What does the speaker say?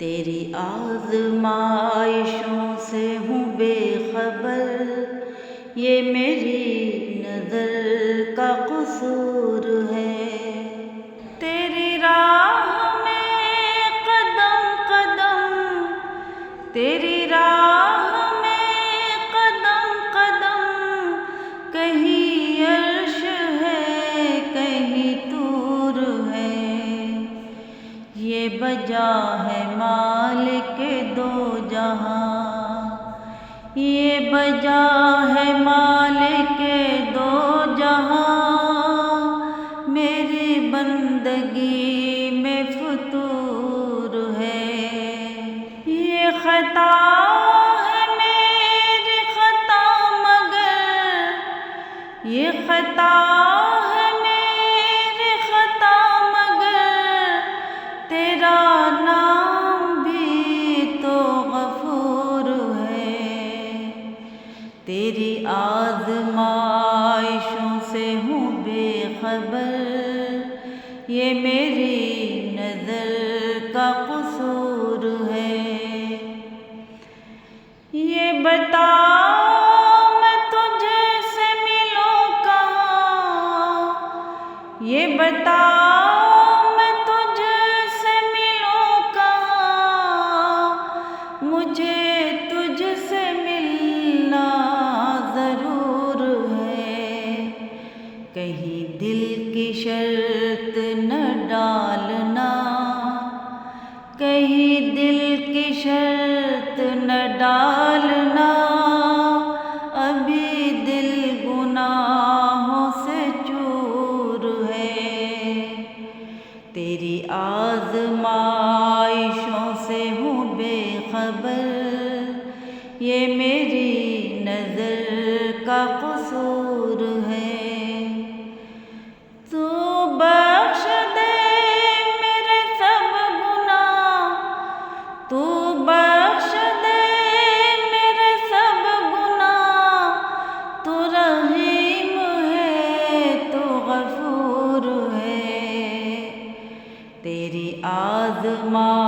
تیری آزمائشوں سے ہوں بے خبر، یہ میری نظر کا قصور ہے۔ تیری راہ میں قدم قدم، تیری راہ میں قدم قدم، کہیں عرش ہے کہیں طور ہے۔ یہ بجا ہے مالک دو جہاں، یہ بجا ہے مالک دو جہاں، میری بندگی میں فطور ہے۔ یہ خطا ہے میری خطا مگر، یہ خطا ہے میری خطا مگر، تیرا نام بھی تو غفور ہے۔ تیری آزمائشوں سے ہوں بے خبر، یہ میری نظر کا قصور ہے۔ یہ بتا میں تجھ سے ملوں کہاں، یہ بتا میں تجھ سے ملوں کہاں، مجھے تجھ سے ملنا ضرور ہے۔ کہیں دل کی شرط نہ ڈالنا، کہیں دل کی شرط نہ ڈالنا، ابھی دل گناہوں سے چور ہے۔ تیری آزمائشوں سے ہوں بے خبر، یہ میری نظر کا قصور ہے۔ تو بخش دے میرے سب گناہ، تو بخش دے میرے سب گناہ، تو رحیم ہے تو غفور ہے۔ تیری آزمائشوں